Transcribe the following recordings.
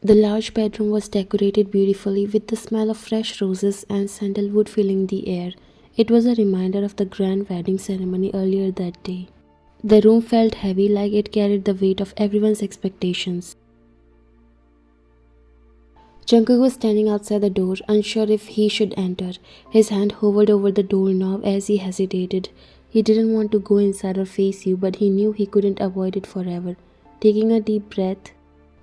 The large bedroom was decorated beautifully with the smell of fresh roses and sandalwood filling the air. It was a reminder of the grand wedding ceremony earlier that day. The room felt heavy, like it carried the weight of everyone's expectations. Jungkook was standing outside the door, unsure if he should enter. His hand hovered over the doorknob as he hesitated. He didn't want to go inside or face you, but he knew he couldn't avoid it forever. Taking a deep breath,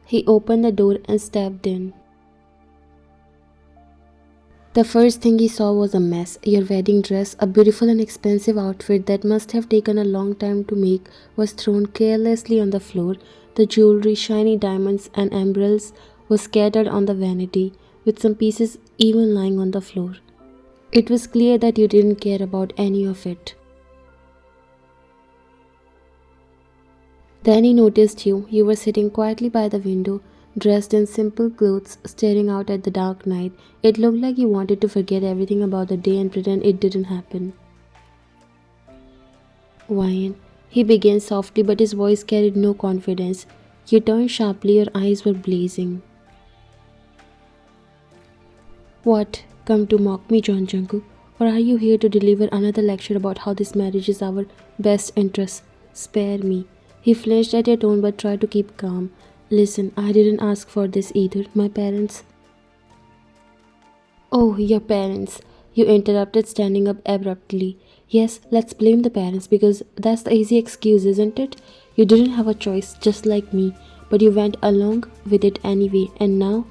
he opened the door and stepped in. The first thing he saw was a mess. Your wedding dress, a beautiful and expensive outfit that must have taken a long time to make, was thrown carelessly on the floor. The jewelry, shiny diamonds, and emeralds was scattered on the vanity, with some pieces even lying on the floor. It was clear that you didn't care about any of it. Then he noticed you. You were sitting quietly by the window, dressed in simple clothes, staring out at the dark night. It looked like you wanted to forget everything about the day and pretend it didn't happen. Wyan, he began softly, but his voice carried no confidence. You turned sharply, your eyes were blazing. What? Come to mock me, John Jungkook? Or are you here to deliver another lecture about how this marriage is our best interest? Spare me. He flinched at your tone but tried to keep calm. Listen, I didn't ask for this either. My parents. Oh, your parents. You interrupted, standing up abruptly. Yes, let's blame the parents because that's the easy excuse, isn't it? You didn't have a choice, just like me, but you went along with it anyway, and now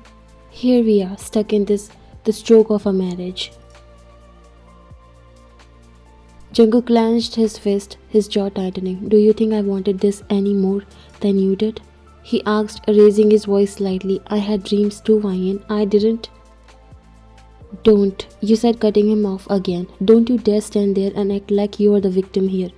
here we are, stuck in the stroke of a marriage. Jungkook clenched his fist, his jaw tightening. Do you think I wanted this any more than you did? He asked, raising his voice slightly. I had dreams too, Wyan. I didn't. Don't, you said, cutting him off again. Don't you dare stand there and act like you are the victim here.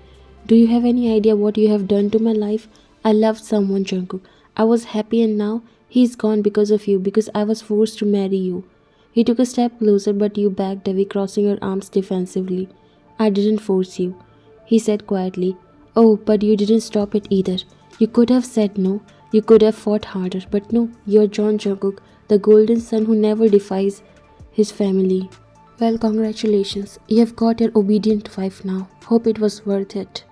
Do you have any idea what you have done to my life? I loved someone, Jungkook. I was happy, and now he's gone because of you, because I was forced to marry you. He took a step closer, but you backed away, crossing your arms defensively. I didn't force you, he said quietly. Oh, but you didn't stop it either. You could have said no. You could have fought harder, but no, you're John Jungkook, the golden son who never defies his family. Well, congratulations. You have got your obedient wife now. Hope it was worth it.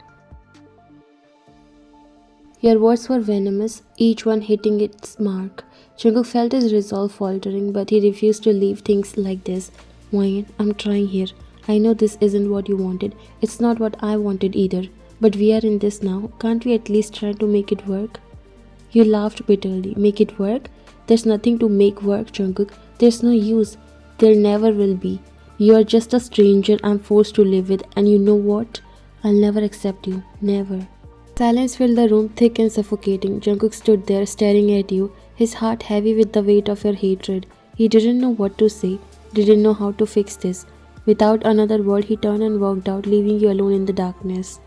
Your words were venomous, each one hitting its mark. Jungkook felt his resolve faltering, but he refused to leave things like this. Wyan, I'm trying here. I know this isn't what you wanted. It's not what I wanted either. But we are in this now. Can't we at least try to make it work? You laughed bitterly. Make it work? There's nothing to make work, Jungkook. There's no use. There never will be. You are just a stranger I'm forced to live with, and you know what? I'll never accept you. Never. Silence filled the room, thick and suffocating. Jungkook stood there, staring at you, his heart heavy with the weight of your hatred. He didn't know what to say, didn't know how to fix this. Without another word, he turned and walked out, leaving you alone in the darkness.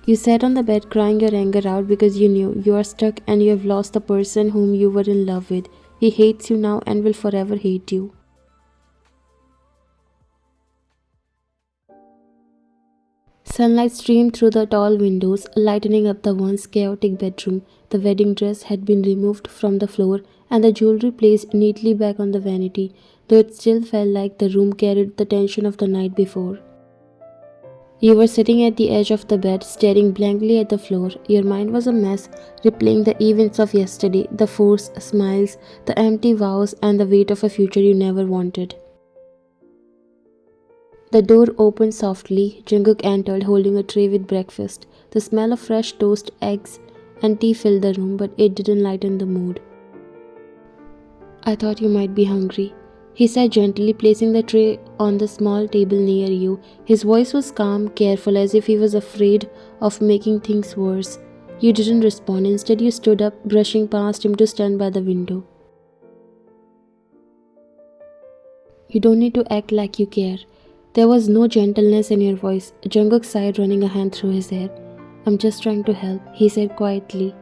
You sat on the bed crying your anger out because you knew you are stuck and you have lost the person whom you were in love with. He hates you now and will forever hate you. Sunlight streamed through the tall windows, lightening up the once chaotic bedroom. The wedding dress had been removed from the floor and the jewelry placed neatly back on the vanity, though it still felt like the room carried the tension of the night before. You were sitting at the edge of the bed, staring blankly at the floor. Your mind was a mess, replaying the events of yesterday, the forced smiles, the empty vows, and the weight of a future you never wanted. The door opened softly. Jungkook entered, holding a tray with breakfast. The smell of fresh toast, eggs, and tea filled the room, but it didn't lighten the mood. I thought you might be hungry, he said gently, placing the tray on the small table near you. His voice was calm, careful, as if he was afraid of making things worse. You didn't respond. Instead, you stood up, brushing past him to stand by the window. You don't need to act like you care. There was no gentleness in your voice. Jungkook sighed, running a hand through his hair. I'm just trying to help, he said quietly.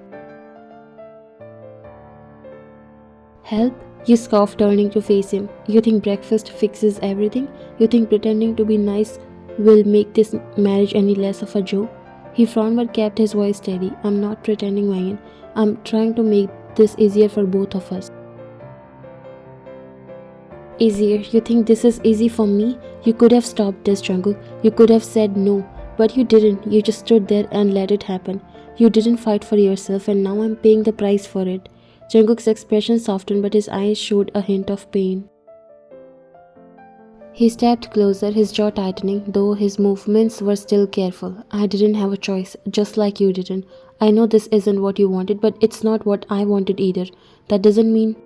Help? You scoffed, turning to face him. You think breakfast fixes everything? You think pretending to be nice will make this marriage any less of a joke? He frowned but kept his voice steady. I'm not pretending, Wayne. I'm trying to make this easier for both of us. Easier? You think this is easy for me? You could have stopped this, Jungkook. You could have said no. But you didn't. You just stood there and let it happen. You didn't fight for yourself and now I'm paying the price for it. Jungkook's expression softened but his eyes showed a hint of pain. He stepped closer, his jaw tightening, though his movements were still careful. I didn't have a choice, just like you didn't. I know this isn't what you wanted, but it's not what I wanted either. That doesn't mean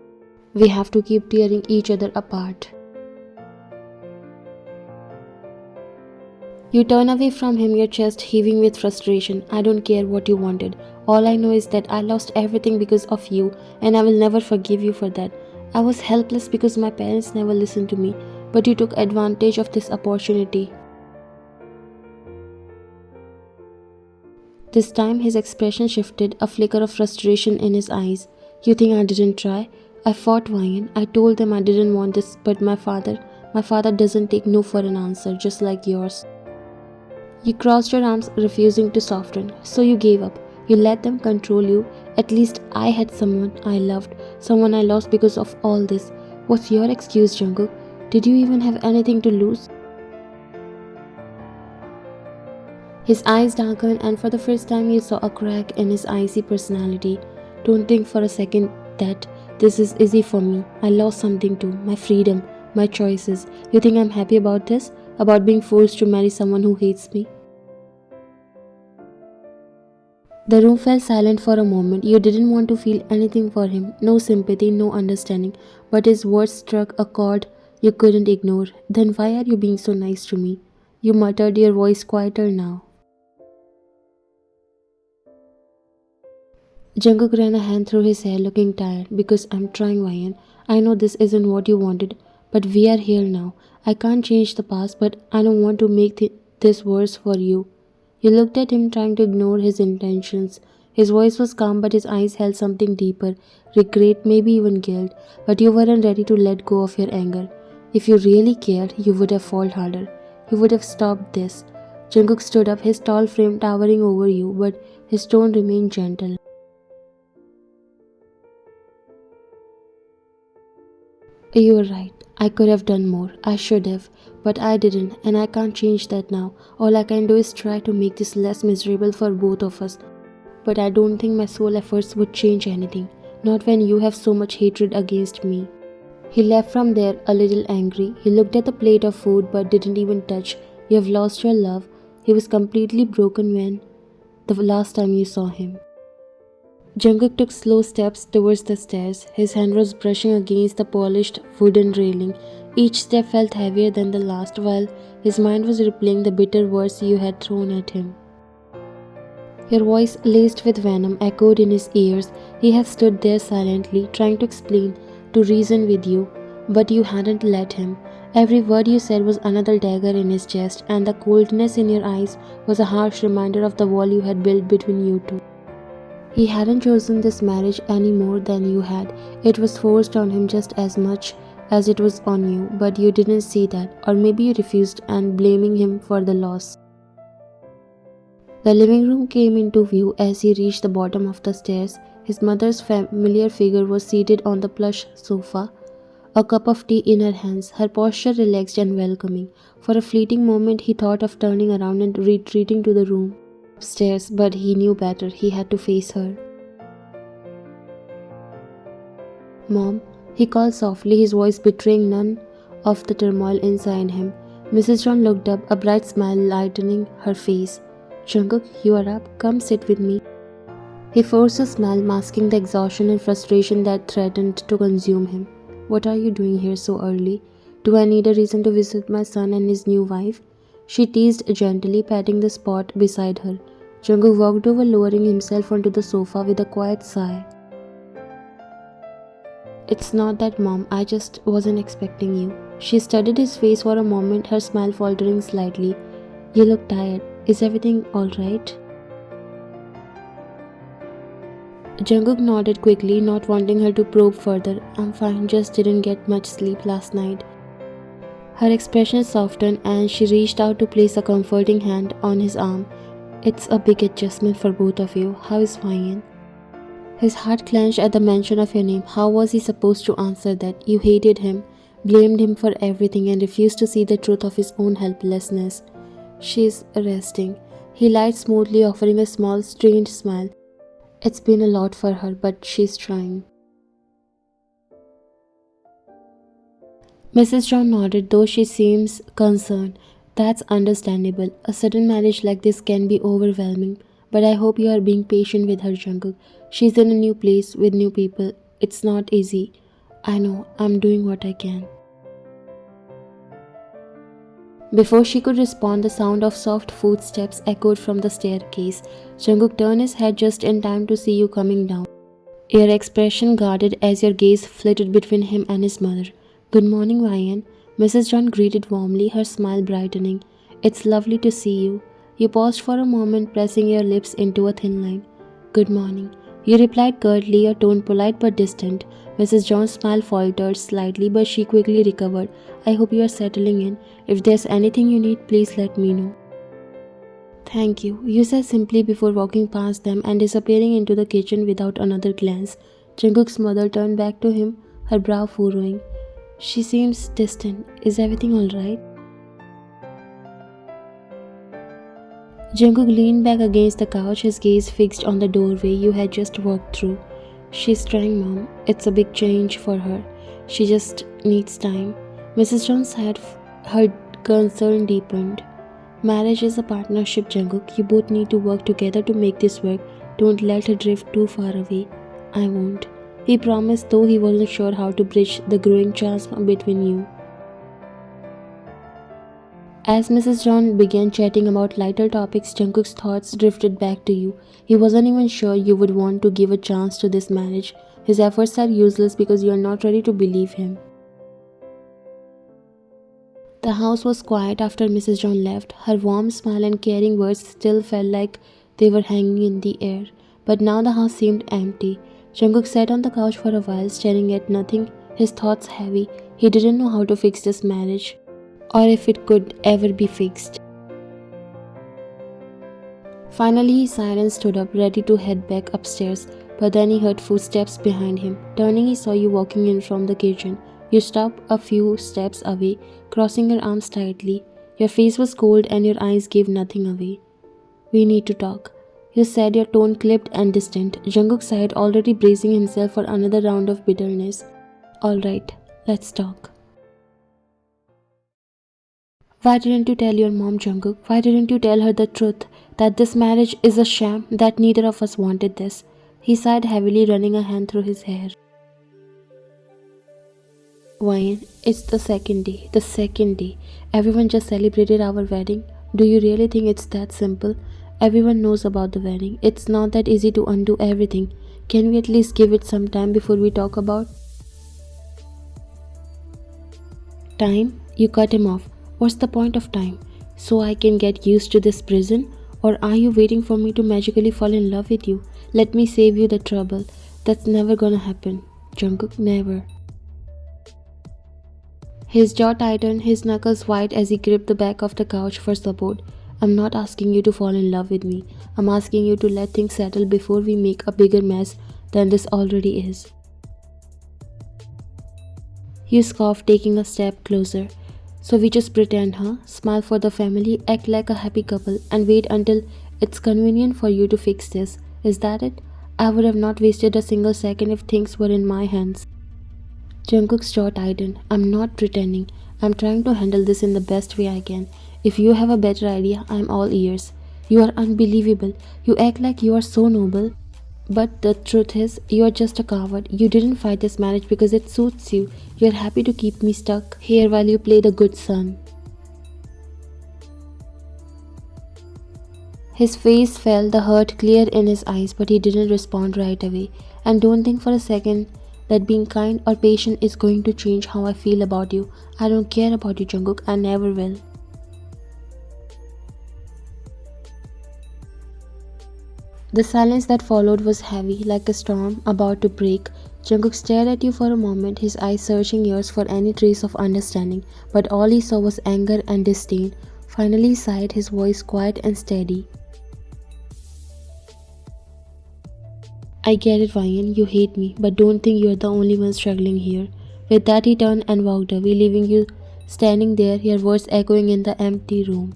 we have to keep tearing each other apart. You turn away from him, your chest heaving with frustration. I don't care what you wanted. All I know is that I lost everything because of you, and I will never forgive you for that. I was helpless because my parents never listened to me, but you took advantage of this opportunity. This time his expression shifted, a flicker of frustration in his eyes. You think I didn't try? I fought Ryan. I told them I didn't want this, but my father doesn't take no for an answer, just like yours. You crossed your arms, refusing to soften. So you gave up. You let them control you. At least I had someone I loved, someone I lost because of all this. What's your excuse, Jungkook? Did you even have anything to lose? His eyes darkened and for the first time you saw a crack in his icy personality. Don't think for a second that this is easy for me. I lost something too. My freedom, my choices. You think I'm happy about this? About being forced to marry someone who hates me? The room fell silent for a moment. You didn't want to feel anything for him. No sympathy, no understanding. But his words struck a chord you couldn't ignore. Then why are you being so nice to me? You muttered, your voice quieter now. Jungkook ran a hand through his hair, looking tired. Because I'm trying, Ryan. I know this isn't what you wanted, but we are here now. I can't change the past, but I don't want to make this worse for you. You looked at him, trying to ignore his intentions. His voice was calm, but his eyes held something deeper, regret, maybe even guilt. But you weren't ready to let go of your anger. If you really cared, you would have fought harder. You would have stopped this. Jungkook stood up, his tall frame towering over you, but his tone remained gentle. You were right. I could have done more. I should have. But I didn't, and I can't change that now. All I can do is try to make this less miserable for both of us. But I don't think my sole efforts would change anything. Not when you have so much hatred against me. He left from there a little angry. He looked at the plate of food but didn't even touch. You have lost your love. He was completely broken when the last time you saw him. Jungkook took slow steps towards the stairs. His hand was brushing against the polished wooden railing. Each step felt heavier than the last, while his mind was replaying the bitter words you had thrown at him. Your voice, laced with venom, echoed in his ears. He had stood there silently, trying to explain, to reason with you, but you hadn't let him. Every word you said was another dagger in his chest, and the coldness in your eyes was a harsh reminder of the wall you had built between you two. He hadn't chosen this marriage any more than you had. It was forced on him just as much as it was on you, but you didn't see that, or maybe you refused and blaming him for the loss. The living room came into view as he reached the bottom of the stairs. His mother's familiar figure was seated on the plush sofa, a cup of tea in her hands, her posture relaxed and welcoming. For a fleeting moment he thought of turning around and retreating to the room upstairs, but he knew better. He had to face her. Mom, he called softly, his voice betraying none of the turmoil inside him. Mrs. John looked up, a bright smile lightening her face. Jungkook, you are up. Come sit with me. He forced a smile, masking the exhaustion and frustration that threatened to consume him. What are you doing here so early? Do I need a reason to visit my son and his new wife? She teased gently, patting the spot beside her. Jungkook walked over, lowering himself onto the sofa with a quiet sigh. It's not that, Mom. I just wasn't expecting you. She studied his face for a moment, her smile faltering slightly. You look tired. Is everything alright? Jungkook nodded quickly, not wanting her to probe further. I'm fine, just didn't get much sleep last night. Her expression softened and she reached out to place a comforting hand on his arm. It's a big adjustment for both of you. How is Ryan? His heart clenched at the mention of your name. How was he supposed to answer that? You hated him, blamed him for everything, and refused to see the truth of his own helplessness. She's resting. He lied smoothly, offering a small, strained smile. It's been a lot for her, but she's trying. Mrs. John nodded, though she seems concerned. That's understandable. A sudden marriage like this can be overwhelming, but I hope you are being patient with her, Jungkook. She's in a new place with new people. It's not easy. I know, I'm doing what I can. Before she could respond, the sound of soft footsteps echoed from the staircase. Jungkook turned his head just in time to see you coming down. Your expression guarded as your gaze flitted between him and his mother. Good morning, Ryan. Mrs. John greeted warmly, her smile brightening. It's lovely to see you. You paused for a moment, pressing your lips into a thin line. Good morning. You replied curtly, your tone polite but distant. Mrs. John's smile faltered slightly, but she quickly recovered. I hope you are settling in. If there's anything you need, please let me know. Thank you said simply before walking past them and disappearing into the kitchen without another glance. Jungkook's mother turned back to him, her brow furrowing. She seems distant. Is everything alright? Jungkook leaned back against the couch, his gaze fixed on the doorway you had just walked through. She's trying, Mom. It's a big change for her. She just needs time. Mrs. John sighed, her concern deepened. Marriage is a partnership, Jungkook. You both need to work together to make this work. Don't let her drift too far away. I won't. He promised, though he wasn't sure how to bridge the growing chasm between you. As Mrs. John began chatting about lighter topics, Jungkook's thoughts drifted back to you. He wasn't even sure you would want to give a chance to this marriage. His efforts are useless because you are not ready to believe him. The house was quiet after Mrs. John left. Her warm smile and caring words still felt like they were hanging in the air. But now the house seemed empty. Jungkook sat on the couch for a while, staring at nothing, his thoughts heavy. He didn't know how to fix this marriage, or if it could ever be fixed. Finally, he sighed and stood up, ready to head back upstairs. But then he heard footsteps behind him. Turning, he saw you walking in from the kitchen. You stopped a few steps away, crossing your arms tightly. Your face was cold and your eyes gave nothing away. We need to talk. You said, your tone clipped and distant. Jungkook sighed, already bracing himself for another round of bitterness. Alright, let's talk. Why didn't you tell your mom, Jungkook? Why didn't you tell her the truth? That this marriage is a sham, that neither of us wanted this. He sighed heavily, running a hand through his hair. Ryan, it's the second day. Everyone just celebrated our wedding. Do you really think it's that simple? Everyone knows about the wedding. It's not that easy to undo everything. Can we at least give it some time before we talk about time? You cut him off. What's the point of time? So I can get used to this prison? Or are you waiting for me to magically fall in love with you? Let me save you the trouble. That's never gonna happen. Jungkook, never. His jaw tightened, his knuckles white as he gripped the back of the couch for support. I'm not asking you to fall in love with me. I'm asking you to let things settle before we make a bigger mess than this already is. You scoffed, taking a step closer. So we just pretend, huh? Smile for the family, act like a happy couple, and wait until it's convenient for you to fix this. Is that it? I would have not wasted a single second if things were in my hands. Jungkook's jaw tightened. I'm not pretending. I'm trying to handle this in the best way I can. If you have a better idea, I'm all ears. You are unbelievable. You act like you are so noble. But the truth is, you are just a coward. You didn't fight this marriage because it suits you. You are happy to keep me stuck here while you play the good son. His face fell, the hurt clear in his eyes, but he didn't respond right away. And don't think for a second that being kind or patient is going to change how I feel about you. I don't care about you, Jungkook. I never will. The silence that followed was heavy, like a storm about to break. Jungkook stared at you for a moment, his eyes searching yours for any trace of understanding, but all he saw was anger and disdain. Finally he sighed, his voice quiet and steady. I get it, Ryan, you hate me, but don't think you're the only one struggling here. With that, he turned and walked away, leaving you standing there, your words echoing in the empty room.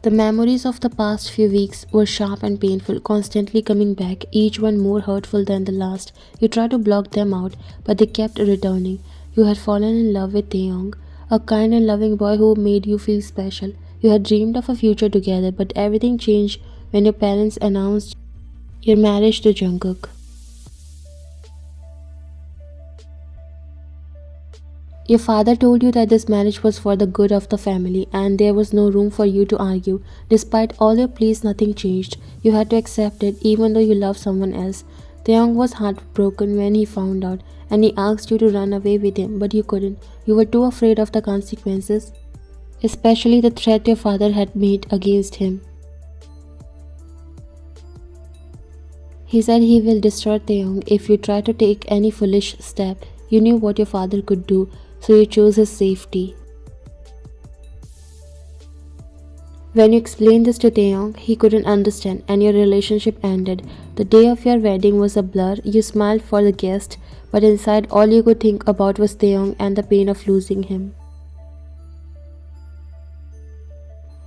The memories of the past few weeks were sharp and painful, constantly coming back, each one more hurtful than the last. You tried to block them out, but they kept returning. You had fallen in love with Taeyong, a kind and loving boy who made you feel special. You had dreamed of a future together, but everything changed when your parents announced your marriage to Jungkook. Your father told you that this marriage was for the good of the family and there was no room for you to argue. Despite all your pleas, nothing changed. You had to accept it even though you loved someone else. Taeyong was heartbroken when he found out and he asked you to run away with him, but you couldn't. You were too afraid of the consequences, especially the threat your father had made against him. He said he will destroy Taeyong if you try to take any foolish step. You knew what your father could do, so you chose his safety. When you explained this to Taeyong, he couldn't understand and your relationship ended. The day of your wedding was a blur. You smiled for the guest, but inside all you could think about was Taeyong and the pain of losing him.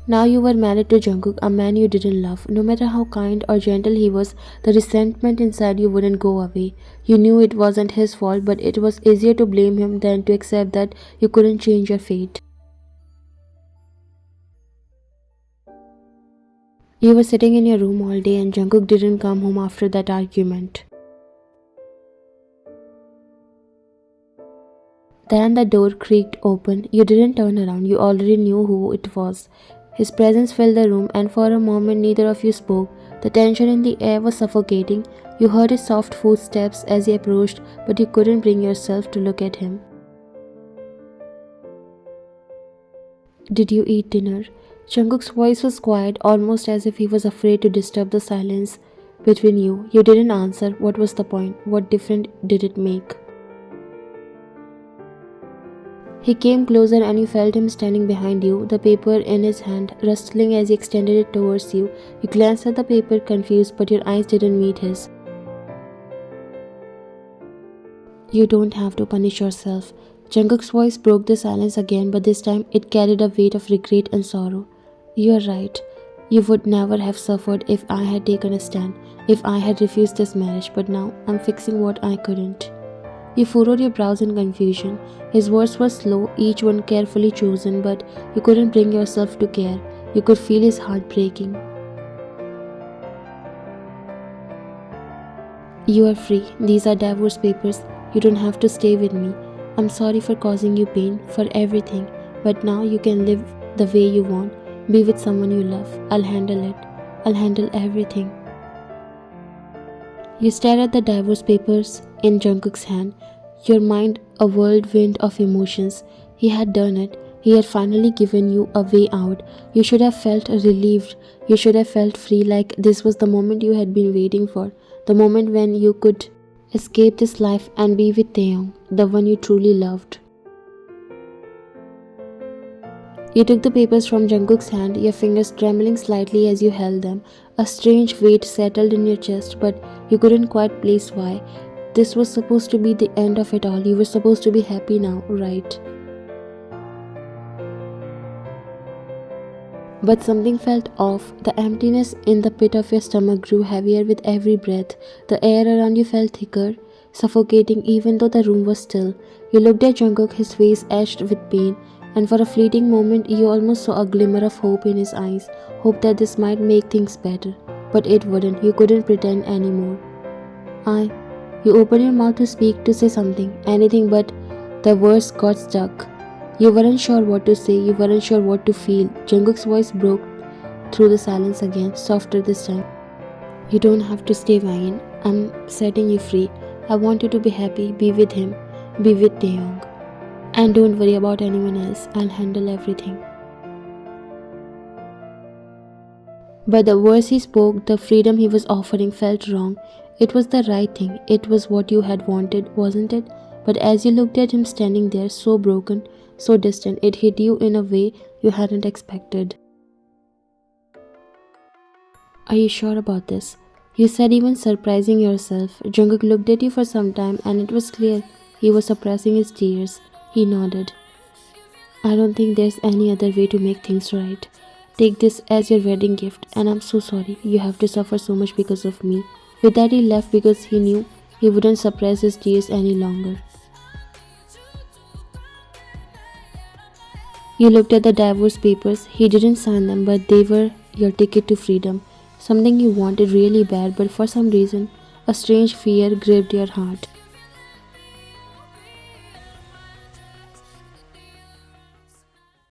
Now you were married to Jungkook, a man you didn't love. No matter how kind or gentle he was, the resentment inside you wouldn't go away. You knew it wasn't his fault, but it was easier to blame him than to accept that you couldn't change your fate. You were sitting in your room all day and Jungkook didn't come home after that argument. Then the door creaked open. You didn't turn around. You already knew who it was. His presence filled the room, and for a moment neither of you spoke. The tension in the air was suffocating. You heard his soft footsteps as he approached, but you couldn't bring yourself to look at him. Did you eat dinner? Jungkook's voice was quiet, almost as if he was afraid to disturb the silence between you. You didn't answer. What was the point? What difference did it make? He came closer and you felt him standing behind you, the paper in his hand, rustling as he extended it towards you. You glanced at the paper, confused, but your eyes didn't meet his. You don't have to punish yourself. Jungkook's voice broke the silence again, but this time it carried a weight of regret and sorrow. You are right. You would never have suffered if I had taken a stand, if I had refused this marriage, but now I'm fixing what I couldn't. You furrowed your brows in confusion. His words were slow, each one carefully chosen, but you couldn't bring yourself to care. You could feel his heart breaking. You are free. These are divorce papers. You don't have to stay with me. I'm sorry for causing you pain, for everything. But now you can live the way you want. Be with someone you love. I'll handle it. I'll handle everything. You stared at the divorce papers in Jungkook's hand, your mind a whirlwind of emotions. He had done it. He had finally given you a way out. You should have felt relieved. You should have felt free, like this was the moment you had been waiting for. The moment when you could escape this life and be with Taeyong, the one you truly loved. You took the papers from Jungkook's hand, your fingers trembling slightly as you held them. A strange weight settled in your chest, but you couldn't quite place why. This was supposed to be the end of it all. You were supposed to be happy now, right? But something felt off. The emptiness in the pit of your stomach grew heavier with every breath. The air around you felt thicker, suffocating even though the room was still. You looked at Jungkook, his face etched with pain, and for a fleeting moment you almost saw a glimmer of hope in his eyes, hope that this might make things better. But it wouldn't. You couldn't pretend anymore. You opened your mouth to speak, to say something, anything, but the words got stuck. You weren't sure what to say, you weren't sure what to feel. Jungkook's voice broke through the silence again, softer this time. You don't have to stay, Ryan. I'm setting you free. I want you to be happy, be with him, be with Taeyong. And don't worry about anyone else, I'll handle everything. But the words he spoke, the freedom he was offering felt wrong. It was the right thing, it was what you had wanted, wasn't it? But as you looked at him standing there, so broken, so distant, it hit you in a way you hadn't expected. Are you sure about this? You said even surprising yourself. Jungkook looked at you for some time and it was clear he was suppressing his tears. He nodded. I don't think there's any other way to make things right. Take this as your wedding gift, and I'm so sorry you have to suffer so much because of me. With that, he left because he knew he wouldn't suppress his tears any longer. You looked at the divorce papers. He didn't sign them, but they were your ticket to freedom. Something you wanted really bad, but for some reason, a strange fear gripped your heart.